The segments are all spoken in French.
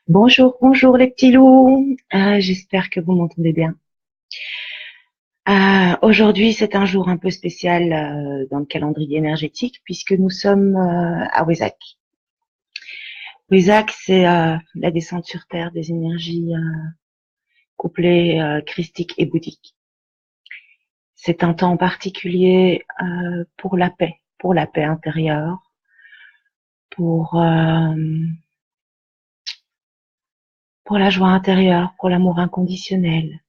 Bonjour, bonjour les petits loups. J'espère que vous m'entendez bien. Aujourd'hui, c'est un jour un peu spécial dans le calendrier énergétique puisque nous sommes à Wezak. Wezak, c'est la descente sur Terre des énergies couplées christiques et bouddhiques. C'est un temps particulier pour la paix intérieure, pour euh, pour la joie intérieure, pour l'amour inconditionnel.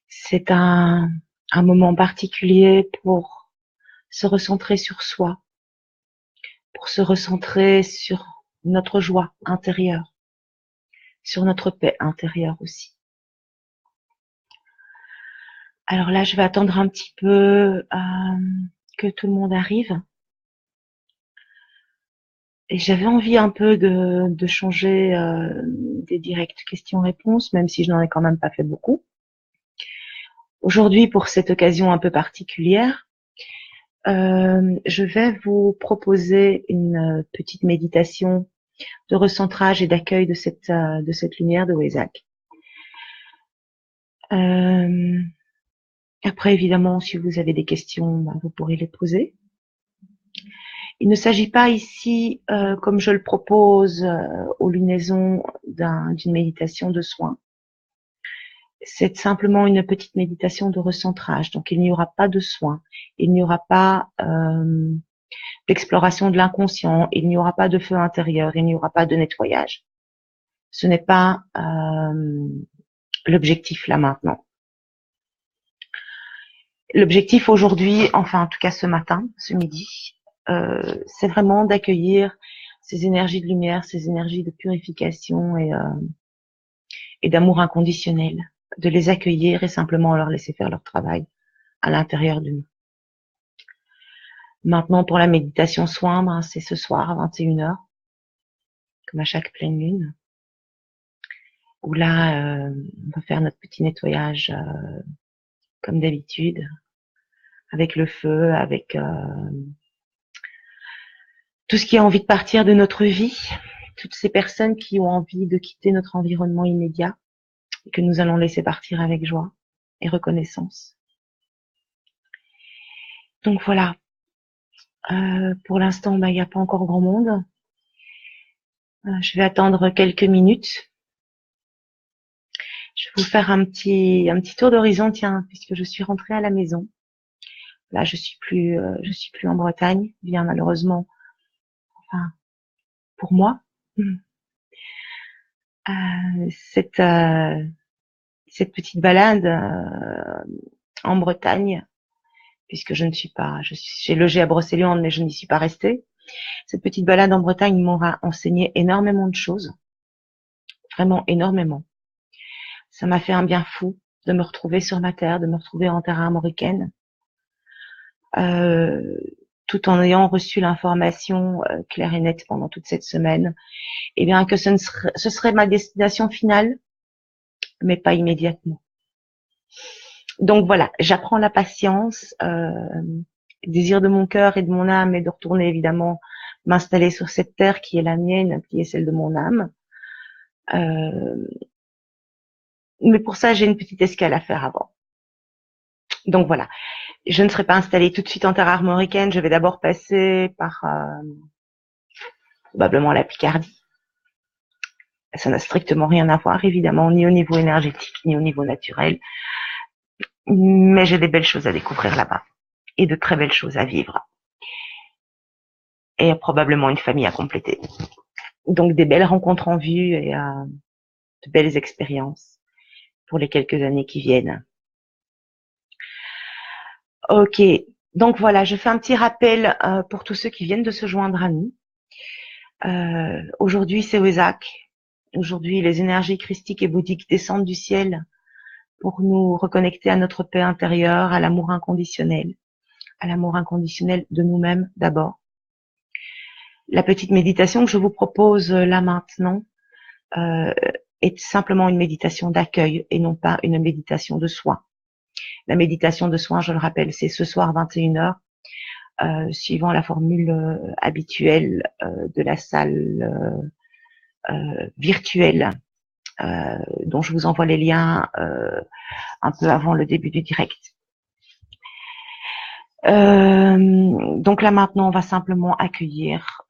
C'est un moment particulier pour se recentrer sur soi, pour se recentrer sur notre joie intérieure, sur notre paix intérieure aussi. Alors là, je vais attendre un petit peu que tout le monde arrive. Et j'avais envie un peu de changer des directs questions-réponses, même si je n'en ai quand même pas fait beaucoup. Aujourd'hui, pour cette occasion un peu particulière, je vais vous proposer une petite méditation de recentrage et d'accueil de cette lumière de Wezak. Après, évidemment, si vous avez des questions, vous pourrez les poser. Il ne s'agit pas ici, comme je le propose aux lunaisons, d'une méditation de soin. C'est simplement une petite méditation de recentrage. Donc, il n'y aura pas de soin, il n'y aura pas d'exploration de l'inconscient, il n'y aura pas de feu intérieur, il n'y aura pas de nettoyage. Ce n'est pas l'objectif là maintenant. L'objectif aujourd'hui, enfin en tout cas ce matin, ce midi, c'est vraiment d'accueillir ces énergies de lumière, ces énergies de purification et d'amour inconditionnel, de les accueillir et simplement leur laisser faire leur travail à l'intérieur de nous. Maintenant, pour la méditation soin, c'est ce soir à 21h, comme à chaque pleine lune, où là, on va faire notre petit nettoyage comme d'habitude, avec le feu, avec tout ce qui a envie de partir de notre vie, toutes ces personnes qui ont envie de quitter notre environnement immédiat et que nous allons laisser partir avec joie et reconnaissance. Donc voilà, pour l'instant, il n'y a pas encore grand monde. Je vais attendre quelques minutes. Je vais vous faire un petit tour d'horizon, tiens, puisque je suis rentrée à la maison. Là, je suis plus en Bretagne, bien malheureusement, enfin, pour moi. Cette petite balade en Bretagne, puisque je ne suis pas, j'ai logé à Brocéliande, mais je n'y suis pas restée. Cette petite balade en Bretagne m'aura enseigné énormément de choses, vraiment énormément. Ça m'a fait un bien fou de me retrouver sur ma terre, de me retrouver en terre armoricaine, tout en ayant reçu l'information claire et nette pendant toute cette semaine, et bien que ce serait ma destination finale, mais pas immédiatement. Donc voilà, j'apprends la patience. Le désir de mon cœur et de mon âme est de retourner évidemment m'installer sur cette terre qui est la mienne, qui est celle de mon âme. Mais pour ça, j'ai une petite escale à faire avant. Donc voilà, je ne serai pas installée tout de suite en terre armoricaine. Je vais d'abord passer par probablement la Picardie. Ça n'a strictement rien à voir, évidemment, ni au niveau énergétique, ni au niveau naturel. Mais j'ai des belles choses à découvrir là-bas et de très belles choses à vivre. Et probablement une famille à compléter. Donc des belles rencontres en vue et de belles expériences pour les quelques années qui viennent. Ok, donc voilà, je fais un petit rappel pour tous ceux qui viennent de se joindre à nous. Aujourd'hui, c'est Wezak. Aujourd'hui, les énergies christiques et bouddhiques descendent du ciel pour nous reconnecter à notre paix intérieure, à l'amour inconditionnel de nous-mêmes d'abord. La petite méditation que je vous propose là maintenant est simplement une méditation d'accueil et non pas une méditation de soin. La méditation de soin, je le rappelle, c'est ce soir 21h, suivant la formule habituelle de la salle virtuelle dont je vous envoie les liens un peu avant le début du direct. Donc là maintenant, on va simplement accueillir.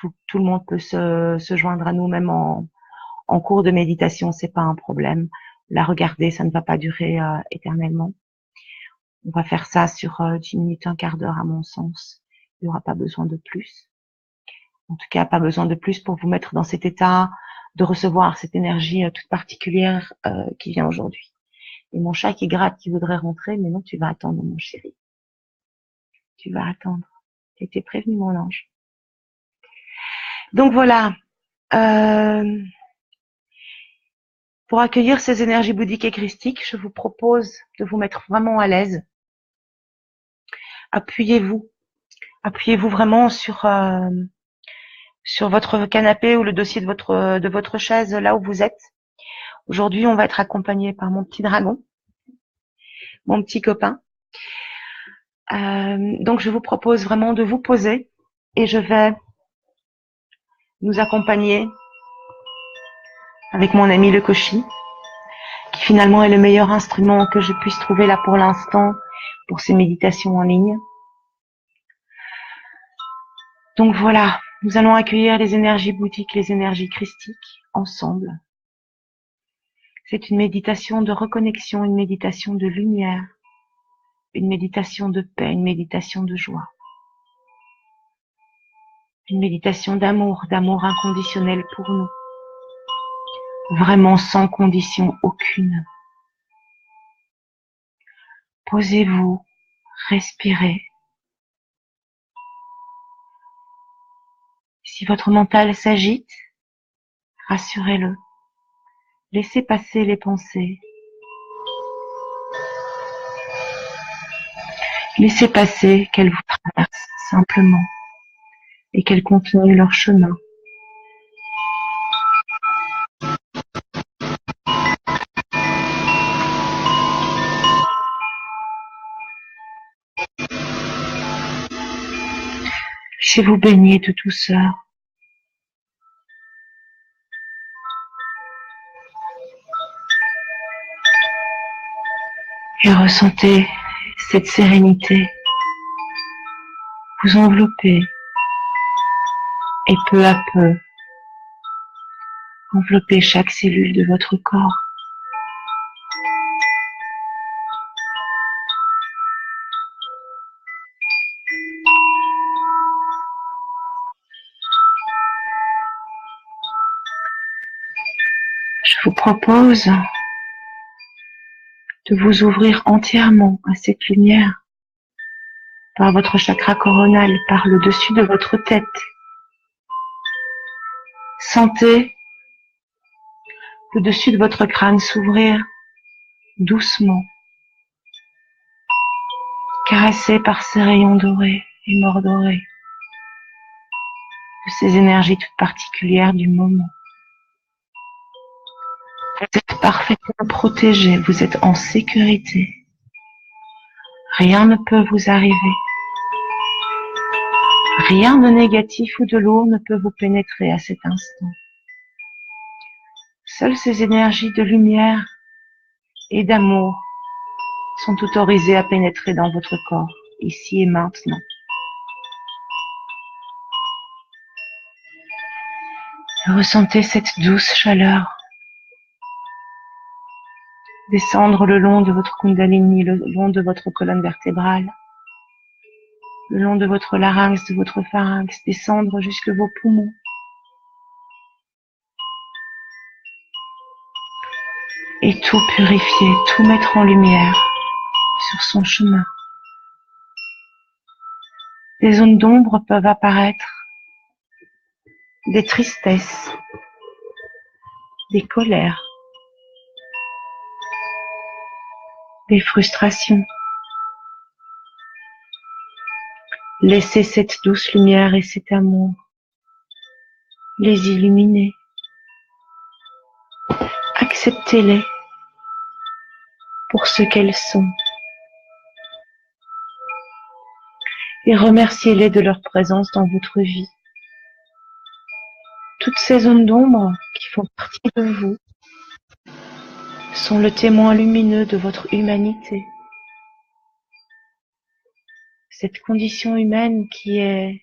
Tout le monde peut se joindre à nous, même en cours de méditation, c'est pas un problème. La regarder, ça ne va pas durer éternellement. On va faire ça sur 10 minutes, un quart d'heure à mon sens. Il n'y aura pas besoin de plus. En tout cas, pas besoin de plus pour vous mettre dans cet état de recevoir cette énergie toute particulière qui vient aujourd'hui. Et mon chat qui gratte, qui voudrait rentrer, mais non, tu vas attendre, mon chéri. Tu vas attendre. Tu étais prévenu, mon ange. Donc voilà. Pour accueillir ces énergies bouddhiques et christiques, je vous propose de vous mettre vraiment à l'aise. Appuyez-vous vraiment sur votre canapé ou le dossier de votre chaise là où vous êtes. Aujourd'hui, on va être accompagné par mon petit dragon, mon petit copain. Donc, je vous propose vraiment de vous poser et je vais nous accompagner avec mon ami le Koshi, qui finalement est le meilleur instrument que je puisse trouver là pour l'instant pour ces méditations en ligne. Donc voilà, nous allons accueillir les énergies bouddhiques, les énergies christiques ensemble. C'est une méditation de reconnexion, une méditation de lumière, une méditation de paix, une méditation de joie. Une méditation d'amour inconditionnel pour nous. Vraiment sans condition aucune. Posez-vous, respirez. Si votre mental s'agite, rassurez-le. Laissez passer les pensées. Laissez passer qu'elles vous traversent simplement et qu'elles continuent leur chemin. Laissez-vous baigner de douceur. Et ressentez cette sérénité vous envelopper et peu à peu envelopper chaque cellule de votre corps. Je vous propose de vous ouvrir entièrement à cette lumière par votre chakra coronal, par le dessus de votre tête. Sentez le dessus de votre crâne s'ouvrir doucement, caressé par ces rayons dorés et mordorés de ces énergies toutes particulières du moment. Vous êtes parfaitement protégé, vous êtes en sécurité. Rien ne peut vous arriver. Rien de négatif ou de lourd ne peut vous pénétrer à cet instant. Seules ces énergies de lumière et d'amour sont autorisées à pénétrer dans votre corps, ici et maintenant. Ressentez cette douce chaleur descendre le long de votre kundalini, le long de votre colonne vertébrale, le long de votre larynx, de votre pharynx, descendre jusque vos poumons. Et tout purifier, tout mettre en lumière sur son chemin. Des zones d'ombre peuvent apparaître, des tristesses, des colères, des frustrations. Laissez cette douce lumière et cet amour les illuminer. Acceptez-les pour ce qu'elles sont et remerciez-les de leur présence dans votre vie. toutes ces zones d'ombre qui font partie de vous sont le témoin lumineux de votre humanité. Cette condition humaine qui est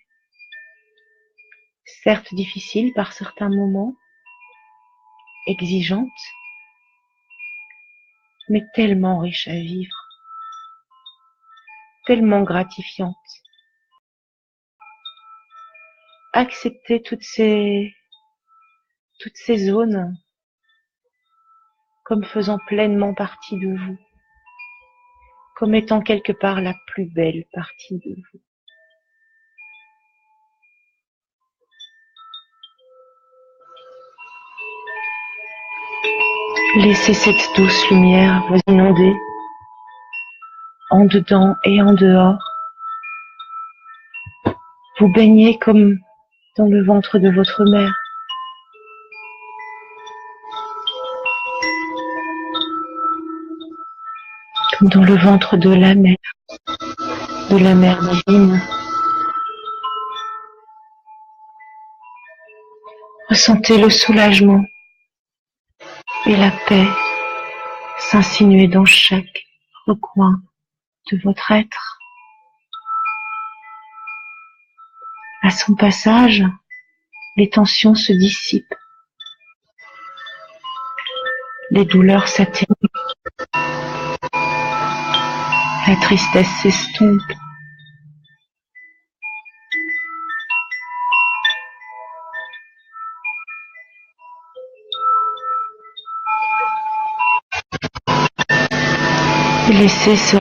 certes difficile par certains moments, exigeante, mais tellement riche à vivre, tellement gratifiante. Acceptez toutes ces zones comme faisant pleinement partie de vous, comme étant quelque part la plus belle partie de vous. Laissez cette douce lumière vous inonder, en dedans et en dehors. Vous baignez comme dans le ventre de votre mère. Comme dans le ventre de la mère divine. Ressentez le soulagement et la paix s'insinuer dans chaque recoin de votre être. À son passage, les tensions se dissipent, les douleurs s'atténuent, la tristesse s'estompe. Laissez ces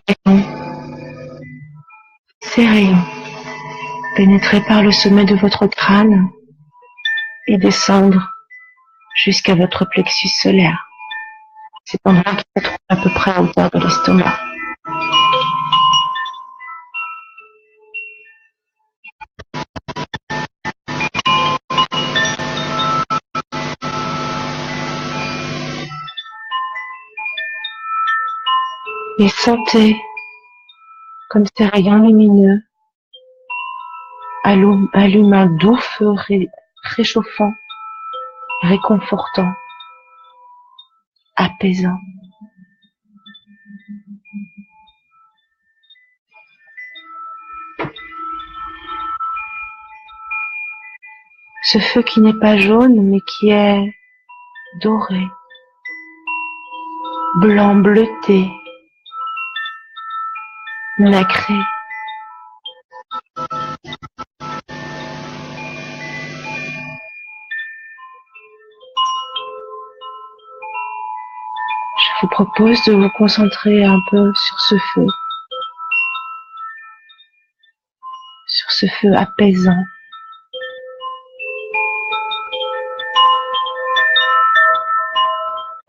rayons pénétrer par le sommet de votre crâne et descendre jusqu'à votre plexus solaire. Cet endroit qui se trouve à peu près à hauteur de l'estomac. Et sentez comme ces rayons lumineux allument un doux feu réchauffant, réconfortant, apaisant. Ce feu qui n'est pas jaune mais qui est doré, blanc bleuté, nacré. Je vous propose de vous concentrer un peu sur ce feu apaisant.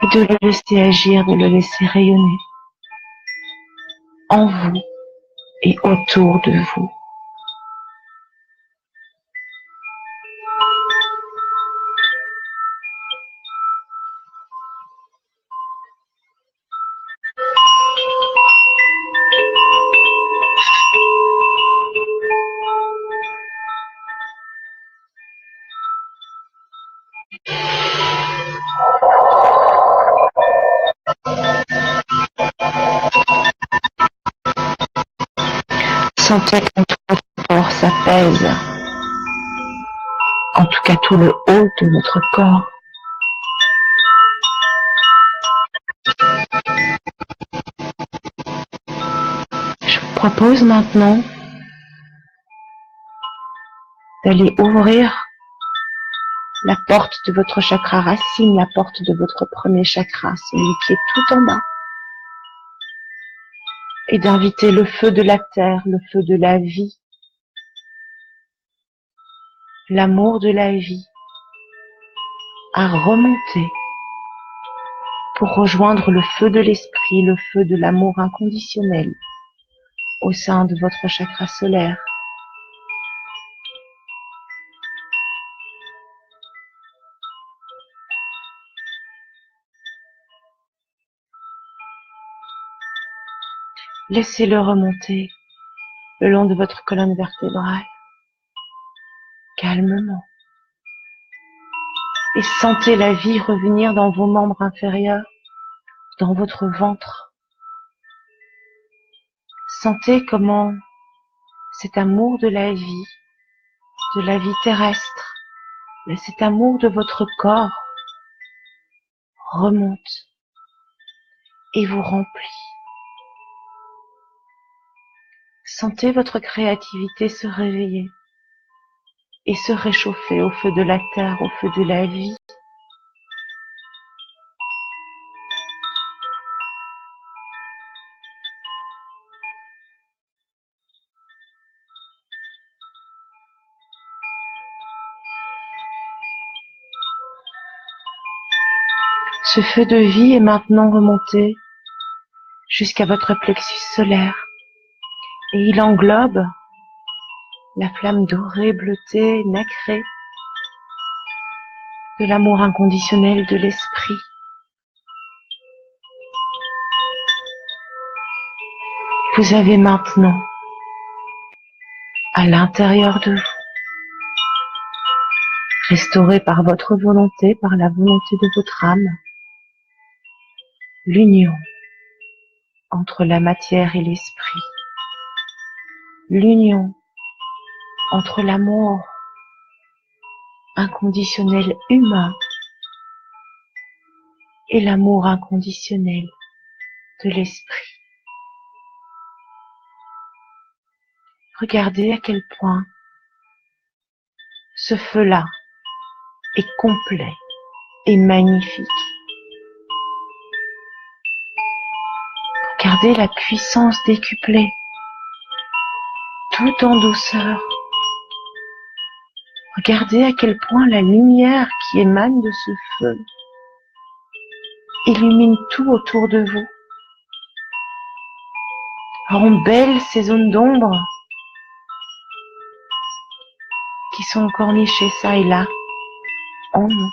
Et de le laisser agir, de le laisser rayonner en vous et autour de vous. Sentez comme tout votre corps s'apaise, en tout cas tout le haut de votre corps. Je vous propose maintenant d'aller ouvrir la porte de votre chakra racine, la porte de votre premier chakra, celui qui est tout en bas, et d'inviter le feu de la terre, le feu de la vie, l'amour de la vie, à remonter pour rejoindre le feu de l'esprit, le feu de l'amour inconditionnel au sein de votre chakra solaire. Laissez-le remonter le long de votre colonne vertébrale, calmement. sentez la vie revenir dans vos membres inférieurs, dans votre ventre. Sentez comment cet amour de la vie terrestre, mais cet amour de votre corps remonte et vous remplit. Sentez votre créativité se réveiller et se réchauffer au feu de la terre, au feu de la vie. Ce feu de vie est maintenant remonté jusqu'à votre plexus solaire et il englobe la flamme dorée, bleutée, nacrée de l'amour inconditionnel de l'esprit. Vous avez maintenant, à l'intérieur de vous, restauré par votre volonté, par la volonté de votre âme, l'union entre la matière et l'esprit, l'union entre l'amour inconditionnel humain et l'amour inconditionnel de l'esprit. Regardez à quel point ce feu-là est complet et magnifique. Regardez la puissance décuplée, tout en douceur. Regardez à quel point la lumière qui émane de ce feu illumine tout autour de vous, rend belles ces zones d'ombre qui sont encore nichées ça et là en nous.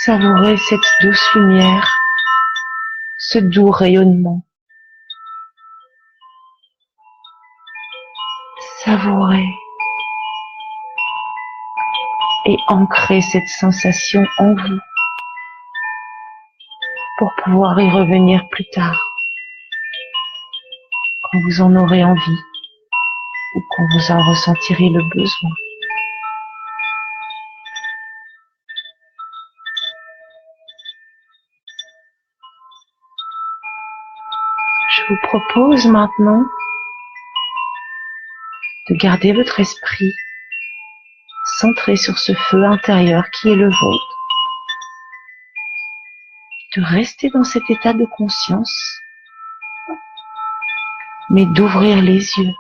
Savourez cette douce lumière, ce doux rayonnement. Savourez et ancrez cette sensation en vous pour pouvoir y revenir plus tard, quand vous en aurez envie ou quand vous en ressentirez le besoin. Je vous propose maintenant de garder votre esprit centré sur ce feu intérieur qui est le vôtre, de rester dans cet état de conscience, mais d'ouvrir les yeux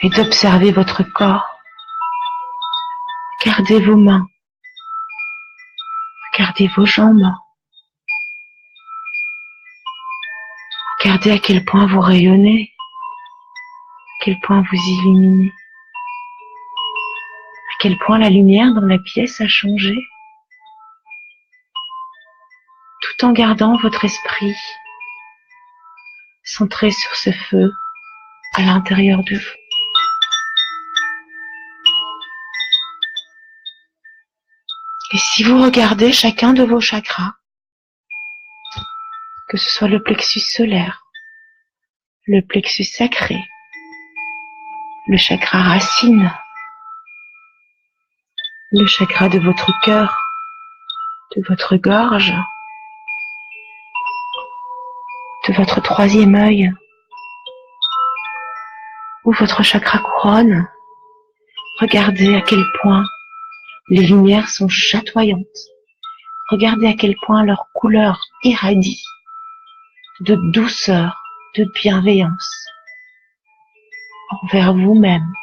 et d'observer votre corps. Regardez vos mains, regardez vos jambes, regardez à quel point vous rayonnez, à quel point vous illuminez, à quel point la lumière dans la pièce a changé, tout en gardant votre esprit centré sur ce feu à l'intérieur de vous. Et si vous regardez chacun de vos chakras, que ce soit le plexus solaire, le plexus sacré, le chakra racine, le chakra de votre cœur, de votre gorge, de votre troisième œil, ou votre chakra couronne, regardez à quel point les lumières sont chatoyantes. Regardez à quel point leur couleur irradie de douceur, de bienveillance envers vous-même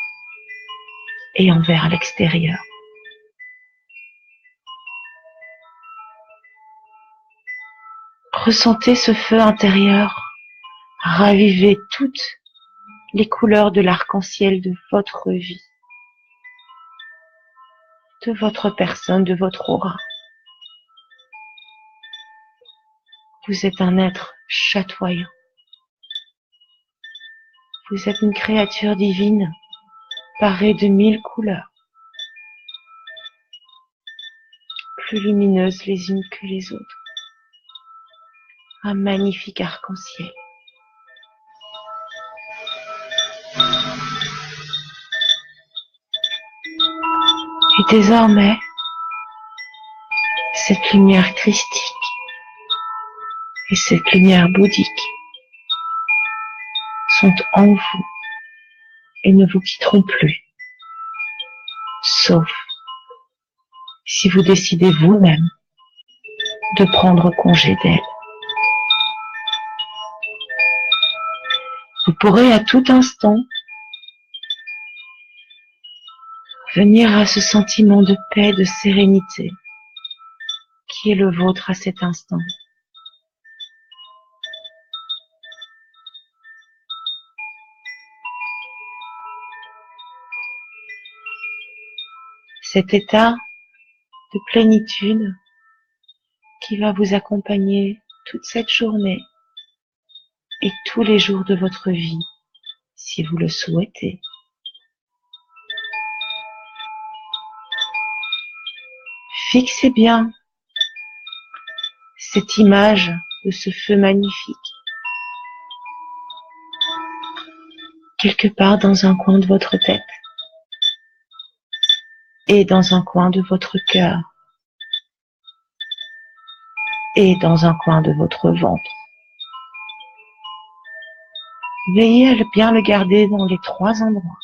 et envers l'extérieur. Ressentez ce feu intérieur raviver toutes les couleurs de l'arc-en-ciel de votre vie, de votre personne, de votre aura. Vous êtes un être chatoyant. Vous êtes une créature divine, parée de 1000 couleurs, plus lumineuses les unes que les autres. Un magnifique arc-en-ciel. Et désormais, cette lumière christique et cette lumière bouddhique sont en vous et ne vous quitteront plus, sauf si vous décidez vous-même de prendre congé d'elle. Vous pourrez à tout instant venir à ce sentiment de paix, de sérénité qui est le vôtre à cet instant. Cet état de plénitude qui va vous accompagner toute cette journée et tous les jours de votre vie, si vous le souhaitez. Fixez bien cette image de ce feu magnifique quelque part dans un coin de votre tête et dans un coin de votre cœur et dans un coin de votre ventre. Veillez à bien le garder dans les 3 endroits.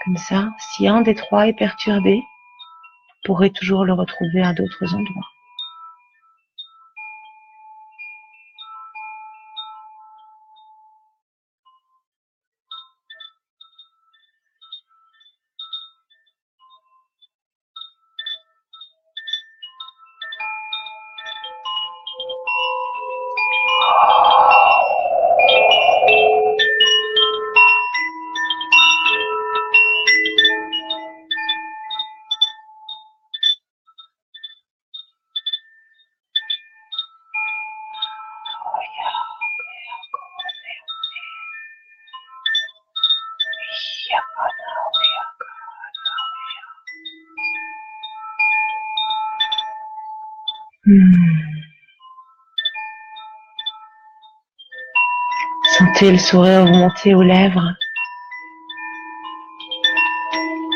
Comme ça, si un des 3 est perturbé, vous pourrez toujours le retrouver à d'autres endroits. Sentez le sourire vous monter aux lèvres.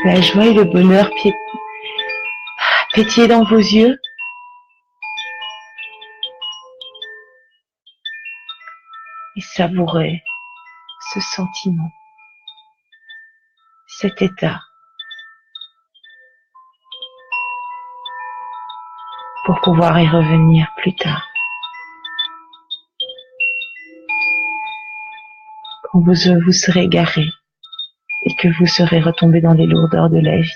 La joie et le bonheur pétiller dans vos yeux. Et savourez ce sentiment, cet état, pour pouvoir y revenir plus tard. Quand vous serez égaré et que vous serez retombé dans les lourdeurs de la vie.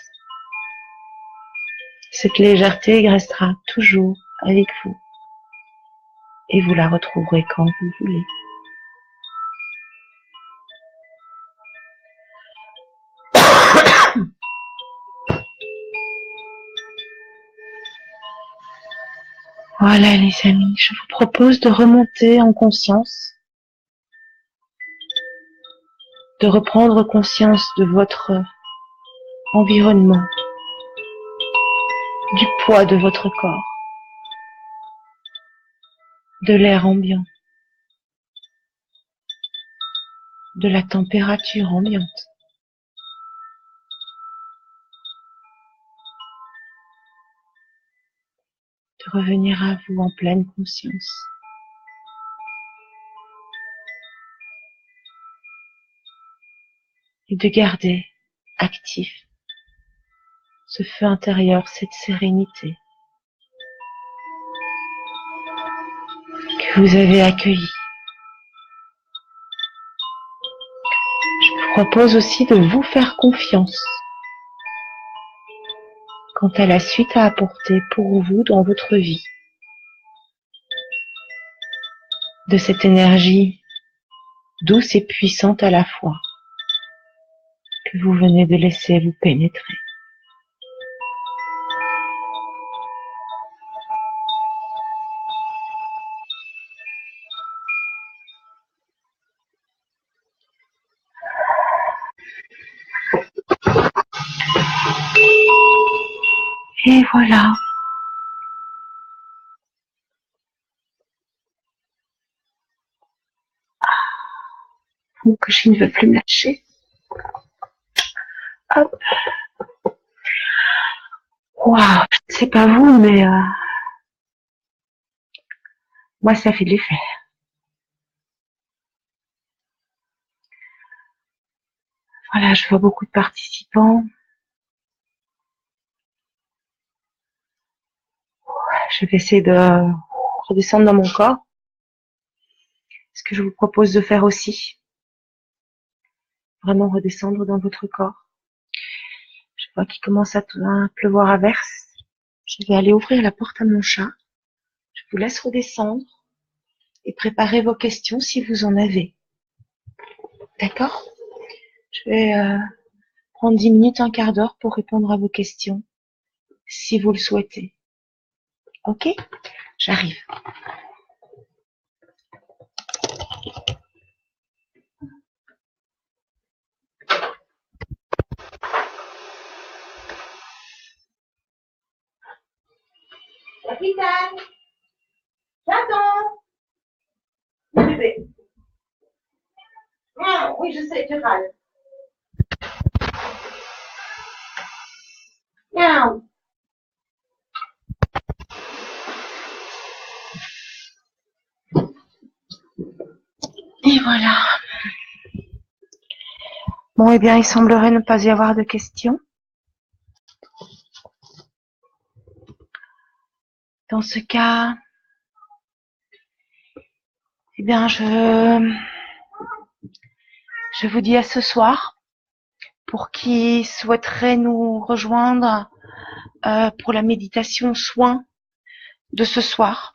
Cette légèreté restera toujours avec vous et vous la retrouverez quand vous voulez. Voilà les amis, je vous propose de remonter en conscience, de reprendre conscience de votre environnement, du poids de votre corps, de l'air ambiant, de la température ambiante. De revenir à vous en pleine conscience. Et de garder actif ce feu intérieur, cette sérénité que vous avez accueillie. Je vous propose aussi de vous faire confiance quant à la suite à apporter pour vous dans votre vie. De cette énergie douce et puissante à la fois que vous venez de laisser vous pénétrer. Et voilà. Donc, je ne veux plus me lâcher. Hop. Waouh, c'est pas vous, mais moi, ça fait de l'effet. Voilà, je vois beaucoup de participants. Je vais essayer de redescendre dans mon corps. Ce que je vous propose de faire aussi. Vraiment redescendre dans votre corps. Je vois qu'il commence à pleuvoir à verse. Je vais aller ouvrir la porte à mon chat. Je vous laisse redescendre et préparer vos questions si vous en avez. D'accord? Je vais prendre 10 minutes, un quart d'heure pour répondre à vos questions, si vous le souhaitez. Ok? J'arrive. Capitaine, j'attends. Bébé. Oui, je sais, tu râles. Miaou. Et voilà. Bon, eh bien, il semblerait ne pas y avoir de questions. Dans ce cas, eh bien, je vous dis à ce soir. Pour qui souhaiterait nous rejoindre pour la méditation soin de ce soir.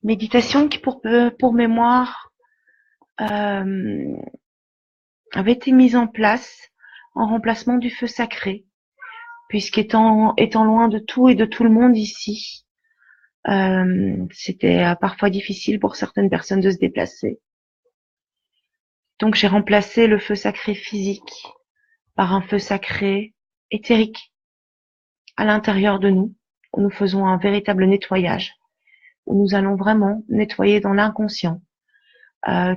Méditation qui, pour mémoire, avait été mise en place en remplacement du feu sacré, puisqu'étant loin de tout et de tout le monde ici, c'était parfois difficile pour certaines personnes de se déplacer. Donc j'ai remplacé le feu sacré physique par un feu sacré éthérique à l'intérieur de nous, où nous faisons un véritable nettoyage, où nous allons vraiment nettoyer dans l'inconscient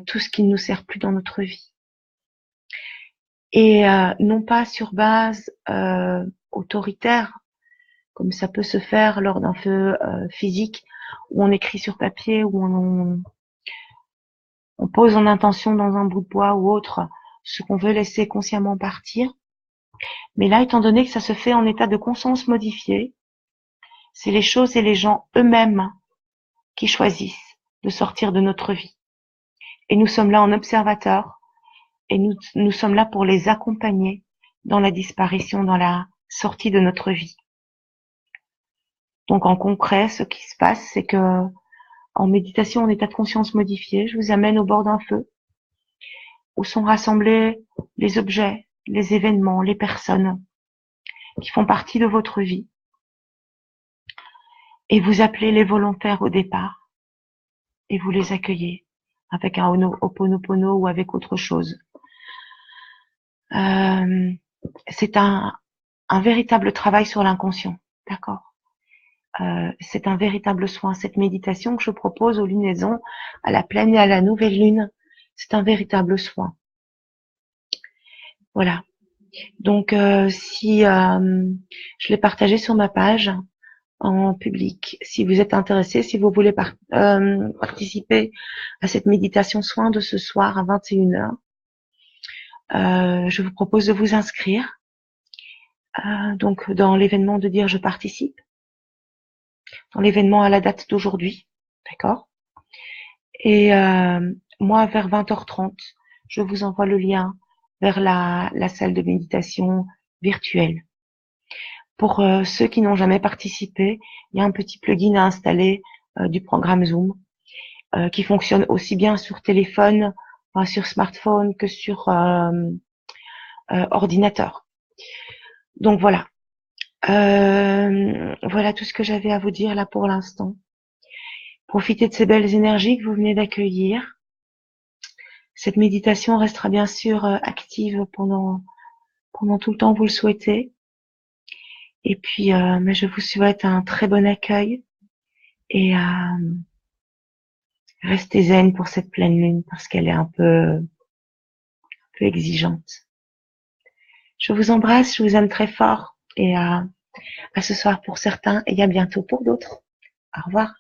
tout ce qui ne nous sert plus dans notre vie. Et non pas sur base autoritaire, comme ça peut se faire lors d'un feu physique, où on écrit sur papier, où on pose en intention dans un bout de bois ou autre ce qu'on veut laisser consciemment partir. Mais là, étant donné que ça se fait en état de conscience modifiée, c'est les choses et les gens eux-mêmes qui choisissent de sortir de notre vie. Et nous sommes là en observateur, et nous sommes là pour les accompagner dans la disparition, dans la sortie de notre vie. Donc en concret, ce qui se passe, c'est que en méditation en état de conscience modifié, je vous amène au bord d'un feu où sont rassemblés les objets, les événements, les personnes qui font partie de votre vie. Et vous appelez les volontaires au départ et vous les accueillez avec un Ho'oponopono ou avec autre chose. C'est un véritable travail sur l'inconscient, d'accord. C'est un véritable soin. Cette méditation que je propose aux lunaisons, à la pleine et à la nouvelle lune, c'est un véritable soin. Voilà. Donc, si je l'ai partagé sur ma page en public, si vous êtes intéressé, si vous voulez participer à cette méditation soin de ce soir à 21h, je vous propose de vous inscrire. Donc, dans l'événement de dire je participe, dans l'événement à la date d'aujourd'hui, d'accord. Et moi, vers 20h30, je vous envoie le lien vers la salle de méditation virtuelle. Pour ceux qui n'ont jamais participé, il y a un petit plugin à installer du programme Zoom qui fonctionne aussi bien sur téléphone, sur smartphone que sur ordinateur. Donc voilà. Voilà tout ce que j'avais à vous dire là pour l'instant. Profitez de ces belles énergies que vous venez d'accueillir. Cette méditation restera bien sûr active pendant tout le temps que vous le souhaitez. Et puis, mais je vous souhaite un très bon accueil et restez zen pour cette pleine lune parce qu'elle est un peu exigeante. Je vous embrasse, je vous aime très fort et à ce soir pour certains et à bientôt pour d'autres. Au revoir.